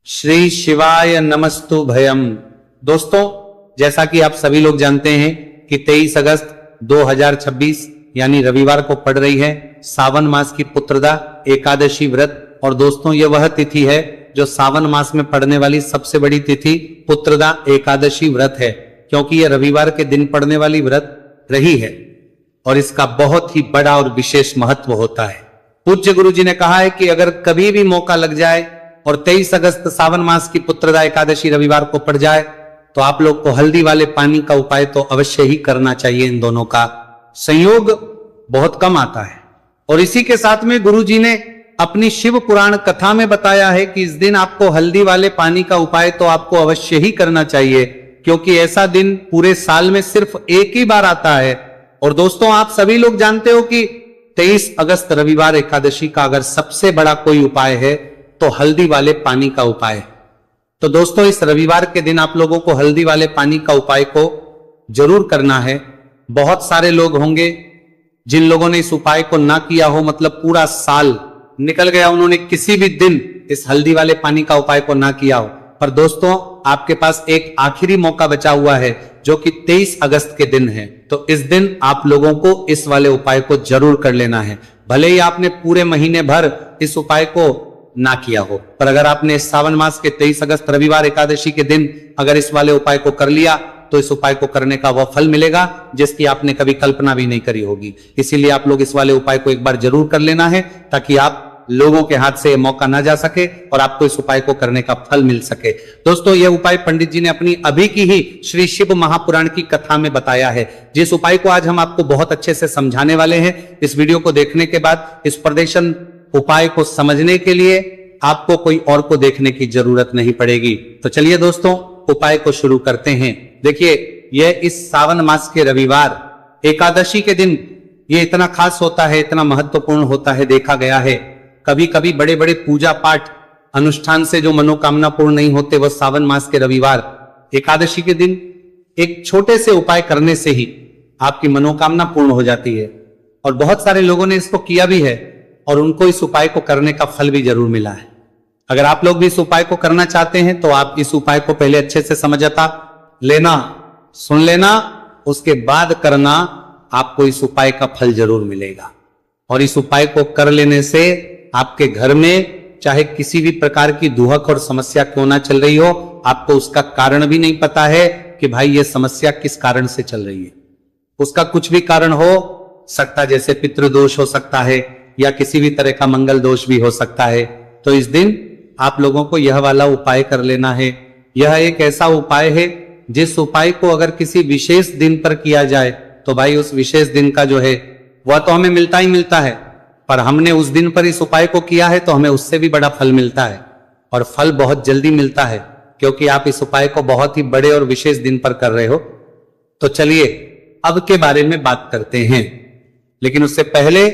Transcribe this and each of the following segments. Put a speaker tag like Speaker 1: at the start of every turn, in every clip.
Speaker 1: श्री शिवाय नमस्तु भयम। दोस्तों, जैसा कि आप सभी लोग जानते हैं कि 23 अगस्त 2026 यानी रविवार को पड़ रही है सावन मास की पुत्रदा एकादशी व्रत। और दोस्तों, यह वह तिथि है जो सावन मास में पड़ने वाली सबसे बड़ी तिथि पुत्रदा एकादशी व्रत है, क्योंकि यह रविवार के दिन पड़ने वाली व्रत रही है और इसका बहुत ही बड़ा और विशेष महत्व होता है। पूज्य गुरु जी ने कहा है कि अगर कभी भी मौका लग जाए और 23 अगस्त सावन मास की पुत्रदा एकादशी रविवार को पड़ जाए तो आप लोग को हल्दी वाले पानी का उपाय तो अवश्य ही करना चाहिए। इन दोनों का संयोग बहुत कम आता है। और इसी के साथ में गुरु जी ने अपनी शिव पुराण कथा में बताया है कि इस दिन आपको हल्दी वाले पानी का उपाय तो आपको अवश्य ही करना चाहिए, क्योंकि ऐसा दिन पूरे साल में सिर्फ एक ही बार आता है। और दोस्तों, आप सभी लोग जानते हो कि 23 अगस्त रविवार एकादशी का अगर सबसे बड़ा कोई उपाय है तो हल्दी वाले पानी का उपाय है। तो दोस्तों, इस रविवार के दिन आप लोगों को हल्दी वाले पानी का उपाय को जरूर करना है। बहुत सारे लोग होंगे जिन लोगों ने इस उपाय को ना किया हो, मतलब पूरा साल निकल गया, उन्होंने किसी भी दिन इस हल्दी वाले पानी का उपाय को ना किया हो। पर दोस्तों, आपके पास एक आखिरी मौका बचा हुआ है जो कि 23 अगस्त के दिन है। तो इस दिन आप लोगों को इस वाले उपाय को जरूर कर लेना है। भले ही आपने पूरे महीने भर इस उपाय को ना किया हो, पर अगर आपने सावन मास के 23 अगस्त रविवार एकादशी के दिन अगर इस वाले उपाय को कर लिया तो इस उपाय को करने का वह फल मिलेगा जिसकी आपने कभी कल्पना भी नहीं करी होगी। इसीलिए आप लोग इस वाले उपाय को एक बार जरूर कर लेना है, ताकि आप लोगों के हाथ से मौका ना जा सके और आपको इस उपाय को करने का फल मिल सके। दोस्तों, यह उपाय पंडित जी ने अपनी अभी की ही श्री शिव महापुराण की कथा में बताया है, जिस उपाय को आज हम आपको बहुत अच्छे से समझाने वाले हैं। इस वीडियो को देखने के बाद इस प्रदर्शन उपाय को समझने के लिए आपको कोई और को देखने की जरूरत नहीं पड़ेगी। तो चलिए दोस्तों, उपाय को शुरू करते हैं। देखिए, यह इस सावन मास के रविवार एकादशी के दिन ये इतना खास होता है, इतना महत्वपूर्ण होता है। देखा गया है कभी कभी बड़े बड़े पूजा पाठ अनुष्ठान से जो मनोकामना पूर्ण नहीं होते, वह सावन मास के रविवार एकादशी के दिन एक छोटे से उपाय करने से ही आपकी मनोकामना पूर्ण हो जाती है। और बहुत सारे लोगों ने इसको किया भी है और उनको इस उपाय को करने का फल भी जरूर मिला है। अगर आप लोग भी इस उपाय को करना चाहते हैं तो आप इस उपाय को पहले अच्छे से समझता लेना, सुन लेना, उसके बाद करना, आपको इस उपाय का फल जरूर मिलेगा। और इस उपाय को कर लेने से आपके घर में चाहे किसी भी प्रकार की दुहक और समस्या क्यों ना चल रही हो, आपको उसका कारण भी नहीं पता है कि भाई ये समस्या किस कारण से चल रही है। उसका कुछ भी कारण हो सकता, जैसे पितृदोष हो सकता है या किसी भी तरह का मंगल दोष भी हो सकता है। तो इस दिन आप लोगों को यह वाला उपाय कर लेना है। यह एक ऐसा उपाय है जिस उपाय को अगर किसी विशेष दिन पर किया जाए तो भाई उस विशेष दिन का जो है वह तो हमें मिलता ही मिलता है, पर हमने उस दिन पर इस उपाय को किया है तो हमें उससे भी बड़ा फल मिलता है। और फल बहुत जल्दी मिलता है, क्योंकि आप इस उपाय को बहुत ही बड़े और विशेष दिन पर कर रहे हो। तो चलिए अब के बारे में बात करते हैं, लेकिन उससे पहले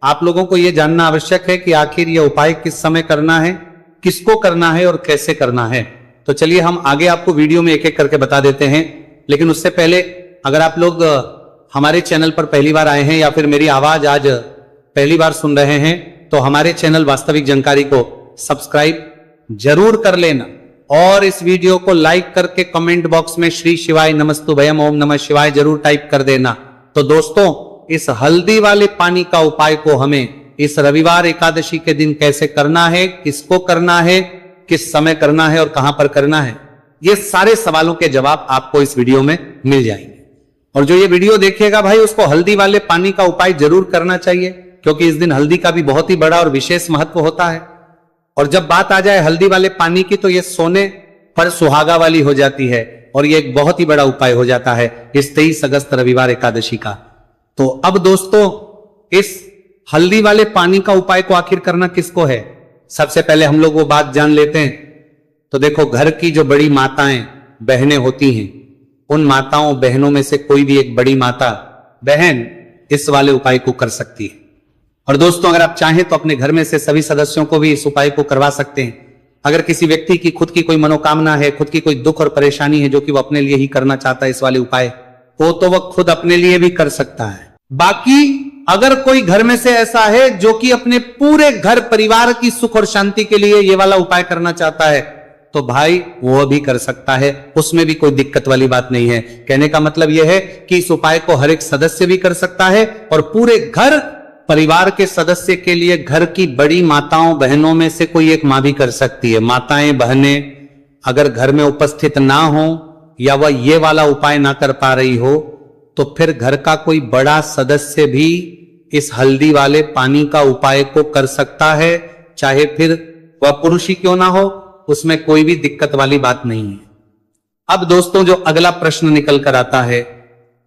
Speaker 1: आप लोगों को यह जानना आवश्यक है कि आखिर यह उपाय किस समय करना है, किसको करना है और कैसे करना है। तो चलिए हम आगे आपको वीडियो में एक एक करके बता देते हैं। लेकिन उससे पहले अगर आप लोग हमारे चैनल पर पहली बार आए हैं या फिर मेरी आवाज आज पहली बार सुन रहे हैं तो हमारे चैनल वास्तविक जानकारी को सब्सक्राइब जरूर कर लेना और इस वीडियो को लाइक करके कमेंट बॉक्स में श्री शिवाय नमस्तु भयम ओम नमः शिवाय जरूर टाइप कर देना। तो दोस्तों, इस हल्दी वाले पानी का उपाय को हमें इस रविवार एकादशी के दिन कैसे करना है, किसको करना है, किस समय करना है और कहां पर करना है, ये सारे सवालों के जवाब आपको इस वीडियो में मिल जाएंगे। और जो ये वीडियो देखेगा भाई, उसको हल्दी वाले पानी का उपाय जरूर करना चाहिए, क्योंकि इस दिन हल्दी का भी बहुत ही बड़ा और विशेष महत्व होता है। और जब बात आ जाए हल्दी वाले पानी की तो ये सोने पर सुहागा वाली हो जाती है और ये एक बहुत ही बड़ा उपाय हो जाता है इस 23 अगस्त रविवार एकादशी का। तो अब दोस्तों, इस हल्दी वाले पानी का उपाय को आखिर करना किसको है, सबसे पहले हम लोग वो बात जान लेते हैं। तो देखो, घर की जो बड़ी माताएं बहनें होती हैं, उन माताओं बहनों में से कोई भी एक बड़ी माता बहन इस वाले उपाय को कर सकती है। और दोस्तों, अगर आप चाहें तो अपने घर में से सभी सदस्यों को भी इस उपाय को करवा सकते हैं। अगर किसी व्यक्ति की खुद की कोई मनोकामना है, खुद की कोई दुख और परेशानी है जो कि वो अपने लिए ही करना चाहता है इस वाले उपाय को, तो वह खुद अपने लिए भी कर सकता है। बाकी अगर कोई घर में से ऐसा है जो कि अपने पूरे घर परिवार की सुख और शांति के लिए ये वाला उपाय करना चाहता है, तो भाई वो भी कर सकता है, उसमें भी कोई दिक्कत वाली बात नहीं है। कहने का मतलब यह है कि इस उपाय को हर एक सदस्य भी कर सकता है और पूरे घर परिवार के सदस्य के लिए घर की बड़ी माताओं बहनों में से कोई एक मां भी कर सकती है। माताएं बहनें अगर घर में उपस्थित ना हो या वह ये वाला उपाय ना कर पा रही हो तो फिर घर का कोई बड़ा सदस्य भी इस हल्दी वाले पानी का उपाय को कर सकता है, चाहे फिर वह पुरुष ही क्यों ना हो, उसमें कोई भी दिक्कत वाली बात नहीं है। अब दोस्तों जो अगला प्रश्न निकल कर आता है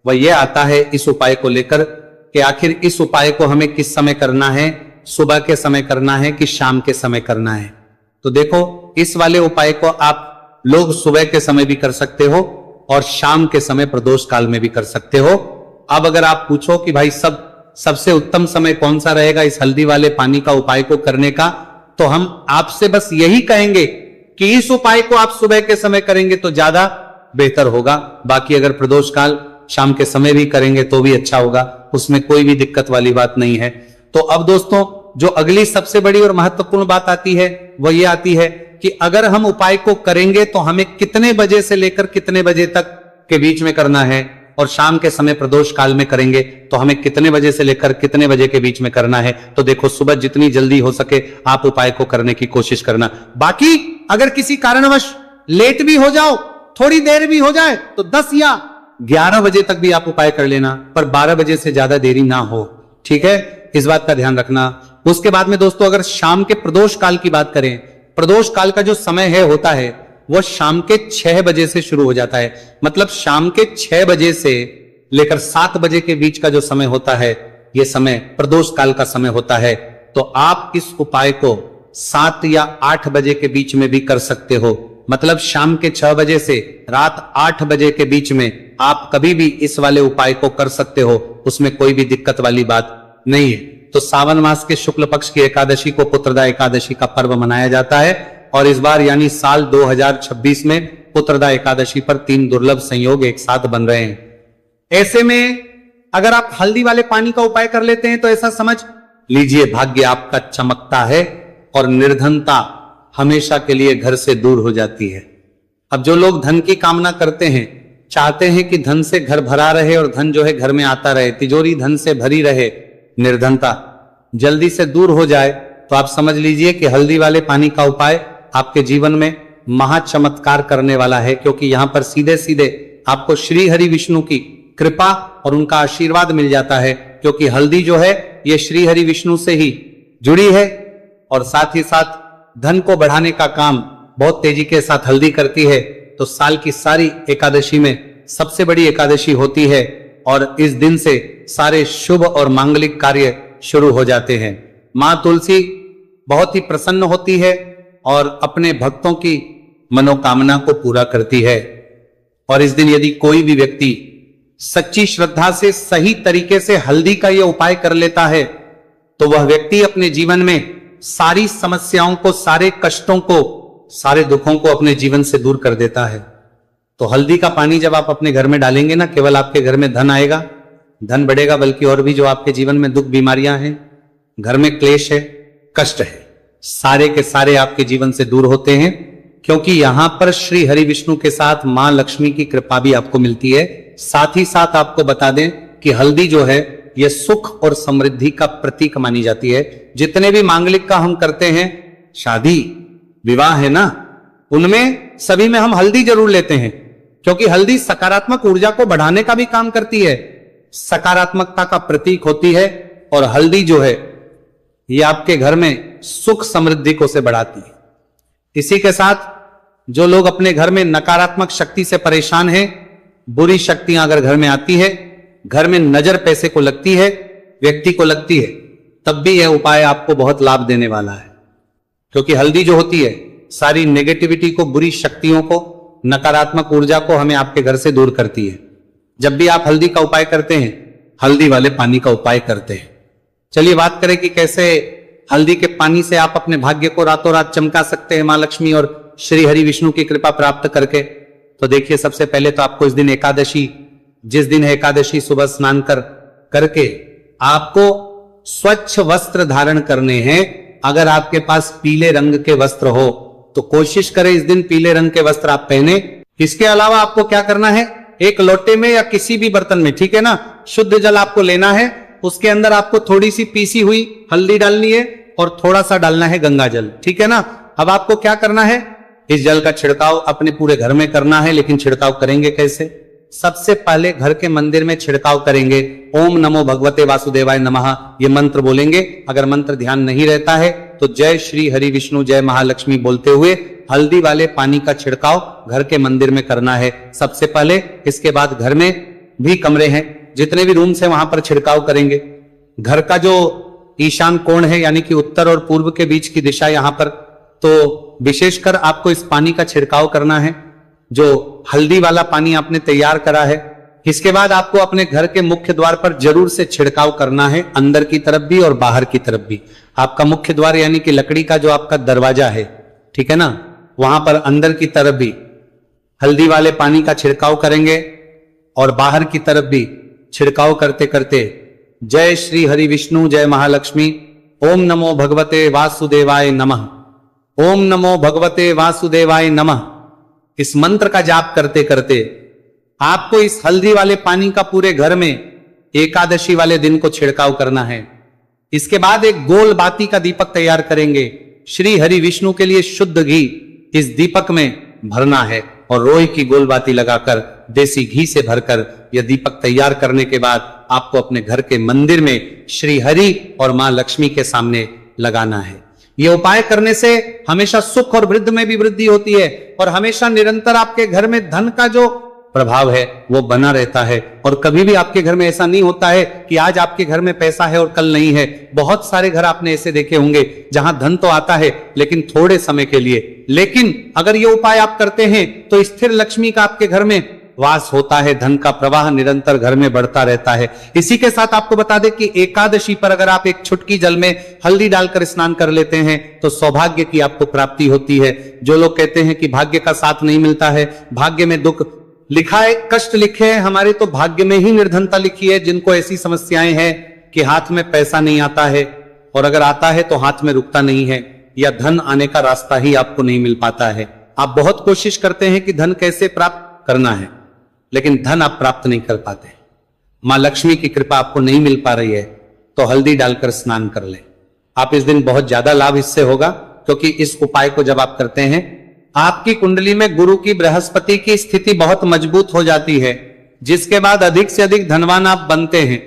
Speaker 1: वह यह आता है इस उपाय को लेकर कि आखिर इस उपाय को हमें किस समय करना है, सुबह के समय करना है कि शाम के समय करना है। तो देखो इस वाले उपाय को आप लोग सुबह के समय भी कर सकते हो और शाम के समय प्रदोष काल में भी कर सकते हो। अब अगर आप पूछो कि भाई सबसे उत्तम समय कौन सा रहेगा इस हल्दी वाले पानी का उपाय को करने का, तो हम आपसे बस यही कहेंगे कि इस उपाय को आप सुबह के समय करेंगे तो ज्यादा बेहतर होगा। बाकी अगर प्रदोष काल शाम के समय भी करेंगे तो भी अच्छा होगा, उसमें कोई भी दिक्कत वाली बात नहीं है। तो अब दोस्तों जो अगली सबसे बड़ी और महत्वपूर्ण बात आती है वह यह आती है कि अगर हम उपाय को करेंगे तो हमें कितने बजे से लेकर कितने बजे तक के बीच में करना है, और शाम के समय प्रदोष काल में करेंगे तो हमें कितने बजे से लेकर कितने बजे के बीच में करना है। तो देखो सुबह जितनी जल्दी हो सके आप उपाय को करने की कोशिश करना। बाकी अगर किसी कारणवश लेट भी हो जाओ, थोड़ी देर भी हो जाए, तो 10 या 11 बजे तक भी आप उपाय कर लेना, पर 12 बजे से ज्यादा देरी ना हो, ठीक है, इस बात का ध्यान रखना। उसके बाद में दोस्तों अगर शाम के प्रदोष काल की बात करें, प्रदोष काल का जो समय है होता है वो शाम के 6 बजे से शुरू हो जाता है। मतलब शाम के 6 बजे से लेकर 7 बजे के बीच का जो समय होता है ये समय प्रदोष काल का समय होता है। तो आप इस उपाय को 7 या 8 बजे के बीच में भी कर सकते हो। मतलब शाम के 6 बजे से रात 8 बजे के बीच में आप कभी भी इस वाले उपाय को कर सकते हो, उसमें कोई भी दिक्कत वाली बात नहीं है। तो सावन मास के शुक्ल पक्ष की एकादशी को पुत्रदा एकादशी का पर्व मनाया जाता है और इस बार यानी साल 2026 में पुत्रदा एकादशी पर 3 दुर्लभ संयोग एक साथ बन रहे हैं। ऐसे में अगर आप हल्दी वाले पानी का उपाय कर लेते हैं तो ऐसा समझ लीजिए भाग्य आपका चमकता है और निर्धनता हमेशा के लिए घर से दूर हो जाती है। अब जो लोग धन की कामना करते हैं, चाहते हैं कि धन से घर भरा रहे और धन जो है घर में आता रहे, तिजोरी धन से भरी रहे, निर्धनता जल्दी से दूर हो जाए, तो आप समझ लीजिए कि हल्दी वाले पानी का उपाय आपके जीवन में महा चमत्कार करने वाला है। क्योंकि यहां पर सीधे सीधे आपको श्री हरि विष्णु की कृपा और उनका आशीर्वाद मिल जाता है, क्योंकि हल्दी जो है ये श्री हरि विष्णु से ही जुड़ी है और साथ ही साथ धन को बढ़ाने का काम बहुत तेजी के साथ हल्दी करती है। तो साल की सारी एकादशी में सबसे बड़ी एकादशी होती है और इस दिन से सारे शुभ और मांगलिक कार्य शुरू हो जाते हैं। मां तुलसी बहुत ही प्रसन्न होती है और अपने भक्तों की मनोकामना को पूरा करती है। और इस दिन यदि कोई भी व्यक्ति सच्ची श्रद्धा से सही तरीके से हल्दी का यह उपाय कर लेता है तो वह व्यक्ति अपने जीवन में सारी समस्याओं को, सारे कष्टों को, सारे दुखों को अपने जीवन से दूर कर देता है। तो हल्दी का पानी जब आप अपने घर में डालेंगे ना, केवल आपके घर में धन आएगा, धन बढ़ेगा, बल्कि और भी जो आपके जीवन में दुख बीमारियां हैं, घर में क्लेश है, कष्ट है, सारे के सारे आपके जीवन से दूर होते हैं। क्योंकि यहां पर श्री हरि विष्णु के साथ मां लक्ष्मी की कृपा भी आपको मिलती है। साथ ही साथ आपको बता दें कि हल्दी जो है यह सुख और समृद्धि का प्रतीक मानी जाती है। जितने भी मांगलिक का हम करते हैं, शादी विवाह है ना, उनमें सभी में हम हल्दी जरूर लेते हैं, क्योंकि हल्दी सकारात्मक ऊर्जा को बढ़ाने का भी काम करती है, सकारात्मकता का प्रतीक होती है। और हल्दी जो है ये आपके घर में सुख समृद्धि को से बढ़ाती है। इसी के साथ जो लोग अपने घर में नकारात्मक शक्ति से परेशान हैं, बुरी शक्तियां अगर घर में आती है, घर में नजर पैसे को लगती है, व्यक्ति को लगती है, तब भी यह उपाय आपको बहुत लाभ देने वाला है। क्योंकि हल्दी जो होती है सारी नेगेटिविटी को, बुरी शक्तियों को, नकारात्मक ऊर्जा को हमें आपके घर से दूर करती है। जब भी आप हल्दी का उपाय करते हैं, हल्दी वाले पानी का उपाय करते हैं। चलिए बात करें कि कैसे हल्दी के पानी से आप अपने भाग्य को रातों रात चमका सकते हैं मां लक्ष्मी और श्री हरि विष्णु की कृपा प्राप्त करके। तो देखिए, सबसे पहले तो आपको इस दिन एकादशी, जिस दिन है एकादशी, सुबह स्नान करके आपको स्वच्छ वस्त्र धारण करने हैं। अगर आपके पास पीले रंग के वस्त्र हो तो कोशिश करें इस दिन पीले रंग के वस्त्र आप पहने। इसके अलावा आपको क्या करना है, एक लोटे में या किसी भी बर्तन में, ठीक है ना, शुद्ध जल आपको लेना है। उसके अंदर आपको थोड़ी सी पीसी हुई हल्दी डालनी है और थोड़ा सा डालना है गंगा जल, ठीक है ना। अब आपको क्या करना है, इस जल का छिड़काव अपने पूरे घर में करना है। लेकिन छिड़काव करेंगे कैसे? सबसे पहले घर के मंदिर में छिड़काव करेंगे। ओम नमो भगवते वासुदेवाय नमः ये मंत्र बोलेंगे। अगर मंत्र ध्यान नहीं रहता है तो जय श्री हरि विष्णु जय महालक्ष्मी बोलते हुए हल्दी वाले पानी का छिड़काव घर के मंदिर में करना है सबसे पहले। इसके बाद घर में भी कमरे हैं, जितने भी रूम्स हैं वहां पर छिड़काव करेंगे। घर का जो ईशान कोण है यानी कि उत्तर और पूर्व के बीच की दिशा यहां पर, तो विशेषकर आपको इस पानी का छिड़काव करना है, जो हल्दी वाला पानी आपने तैयार करा है। इसके बाद आपको अपने घर के मुख्य द्वार पर जरूर से छिड़काव करना है, अंदर की तरफ भी और बाहर की तरफ भी। आपका मुख्य द्वार यानी कि लकड़ी का जो आपका दरवाजा है, ठीक है ना, वहां पर अंदर की तरफ भी हल्दी वाले पानी का छिड़काव करेंगे और बाहर की तरफ भी छिड़काव करते करते जय श्री हरि विष्णु जय महालक्ष्मी ओम नमो भगवते वासुदेवाय नमः, ओम नमो भगवते वासुदेवाय नमः, इस मंत्र का जाप करते करते आपको इस हल्दी वाले पानी का पूरे घर में एकादशी वाले दिन को छिड़काव करना है। इसके बाद एक गोल बाती का दीपक तैयार करेंगे। श्री हरि विष्णु के लिए शुद्ध घी इस दीपक में भरना है और रोई की गोल बाती लगाकर देसी घी से भरकर यह दीपक तैयार करने के बाद आपको अपने घर के मंदिर में श्री हरि और मां लक्ष्मी के सामने लगाना है। ये उपाय करने से हमेशा सुख और वृद्धि में भी वृद्धि होती है और हमेशा निरंतर आपके घर में धन का जो प्रभाव है वो बना रहता है। और कभी भी आपके घर में ऐसा नहीं होता है कि आज आपके घर में पैसा है और कल नहीं है। बहुत सारे घर आपने ऐसे देखे होंगे जहां धन तो आता है लेकिन थोड़े समय के लिए। लेकिन अगर ये उपाय आप करते हैं तो स्थिर लक्ष्मी का आपके घर में वास होता है, धन का प्रवाह निरंतर घर में बढ़ता रहता है। इसी के साथ आपको बता दें कि एकादशी पर अगर आप एक चुटकी जल में हल्दी डालकर स्नान कर लेते हैं तो सौभाग्य की आपको प्राप्ति होती है। जो लोग कहते हैं कि भाग्य का साथ नहीं मिलता है, भाग्य में दुख लिखा है, कष्ट लिखे हैं हमारे, तो भाग्य में ही निर्धनता लिखी है। जिनको ऐसी समस्याएं हैं कि हाथ में पैसा नहीं आता है और अगर आता है तो हाथ में रुकता नहीं है या धन आने का रास्ता ही आपको नहीं मिल पाता है। आप बहुत कोशिश करते हैं कि धन कैसे प्राप्त करना है लेकिन धन आप प्राप्त नहीं कर पाते, मां लक्ष्मी की कृपा आपको नहीं मिल पा रही है, तो हल्दी डालकर स्नान कर ले। आप इस दिन बहुत ज्यादा लाभ इससे होगा क्योंकि इस उपाय को जब आप करते हैं आपकी कुंडली में गुरु की बृहस्पति की स्थिति बहुत मजबूत हो जाती है, जिसके बाद अधिक से अधिक धनवान आप बनते हैं।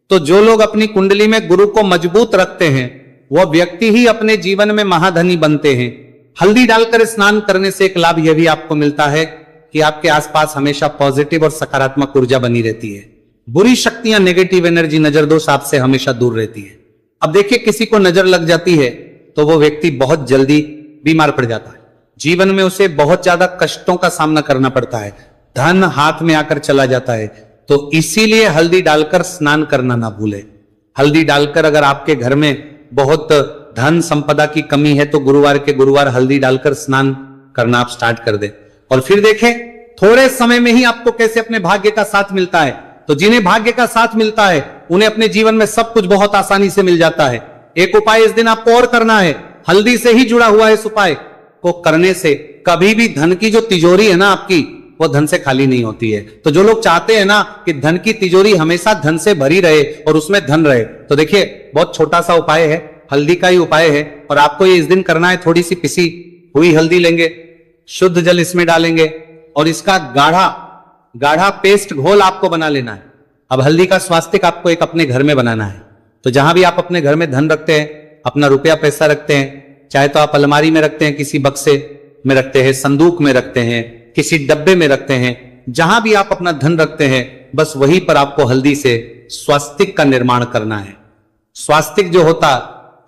Speaker 1: तो जो लोग अपनी कुंडली में गुरु को मजबूत रखते हैं वह व्यक्ति ही अपने जीवन में महाधनी बनते हैं। हल्दी डालकर स्नान करने से एक लाभ यह भी आपको मिलता है कि आपके आसपास हमेशा पॉजिटिव और सकारात्मक ऊर्जा बनी रहती है। बुरी शक्तियां, नेगेटिव एनर्जी, नजर दोष आपसे हमेशा दूर रहती है। अब देखिए, किसी को नजर लग जाती है तो वो व्यक्ति बहुत जल्दी बीमार पड़ जाता है, जीवन में उसे बहुत ज्यादा कष्टों का सामना करना पड़ता है, धन हाथ में आकर चला जाता है। तो इसीलिए हल्दी डालकर स्नान करना ना भूले। हल्दी डालकर अगर आपके घर में बहुत धन संपदा की कमी है तो गुरुवार के गुरुवार हल्दी डालकर स्नान करना आप स्टार्ट कर दे और फिर देखें थोड़े समय में ही आपको कैसे अपने भाग्य का साथ मिलता है। तो जिन्हें भाग्य का साथ मिलता है उन्हें अपने जीवन में सब कुछ बहुत आसानी से मिल जाता है। एक उपाय इस दिन आपको और करना है, हल्दी से ही जुड़ा हुआ इस उपाय को करने से कभी भी धन की जो तिजोरी है ना आपकी, वो धन से खाली नहीं होती है। तो जो लोग चाहते हैं ना कि धन की तिजोरी हमेशा धन से भरी रहे और उसमें धन रहे, तो देखिए बहुत छोटा सा उपाय है, हल्दी का ही उपाय है और आपको ये इस दिन करना है। थोड़ी सी पिसी हुई हल्दी लेंगे, शुद्ध जल इसमें डालेंगे और इसका गाढ़ा गाढ़ा पेस्ट घोल आपको बना लेना है। अब हल्दी का स्वास्तिक आपको एक अपने घर में बनाना है। तो जहां भी आप अपने घर में धन रखते हैं, अपना रुपया पैसा रखते हैं, चाहे तो आप अलमारी में रखते हैं, किसी बक्से में रखते हैं, संदूक में रखते हैं, किसी डब्बे में रखते हैं, जहां भी आप अपना धन रखते हैं बस वहीं पर आपको हल्दी से स्वास्तिक का निर्माण करना है। स्वास्तिक जो होता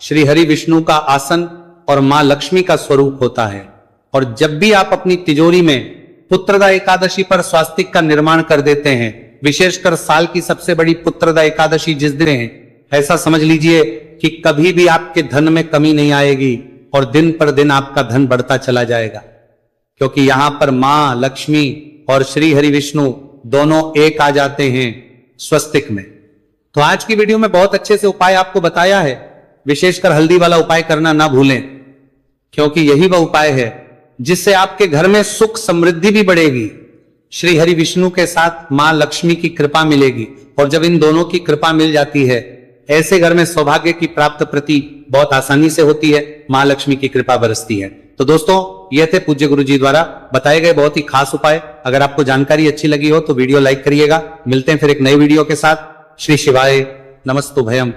Speaker 1: श्री हरि विष्णु का आसन और मां लक्ष्मी का स्वरूप होता है। और जब भी आप अपनी तिजोरी में पुत्रदा एकादशी पर स्वास्तिक का निर्माण कर देते हैं, विशेषकर साल की सबसे बड़ी पुत्रदा एकादशी जिस दिन है, ऐसा समझ लीजिए कि कभी भी आपके धन में कमी नहीं आएगी और दिन पर दिन आपका धन बढ़ता चला जाएगा, क्योंकि यहां पर मां लक्ष्मी और श्री हरि विष्णु दोनों एक आ जाते हैं स्वस्तिक में। तो आज की वीडियो में बहुत अच्छे से उपाय आपको बताया है, विशेषकर हल्दी वाला उपाय करना ना भूलें, क्योंकि यही वह उपाय है जिससे आपके घर में सुख समृद्धि भी बढ़ेगी, श्री हरि विष्णु के साथ मां लक्ष्मी की कृपा मिलेगी। और जब इन दोनों की कृपा मिल जाती है, ऐसे घर में सौभाग्य की प्राप्त प्रति बहुत आसानी से होती है, मां लक्ष्मी की कृपा बरसती है। तो दोस्तों, ये थे पूज्य गुरु जी द्वारा बताए गए बहुत ही खास उपाय। अगर आपको जानकारी अच्छी लगी हो तो वीडियो लाइक करिएगा। मिलते हैं फिर एक नई वीडियो के साथ। श्री शिवाय नमस्तु भयम।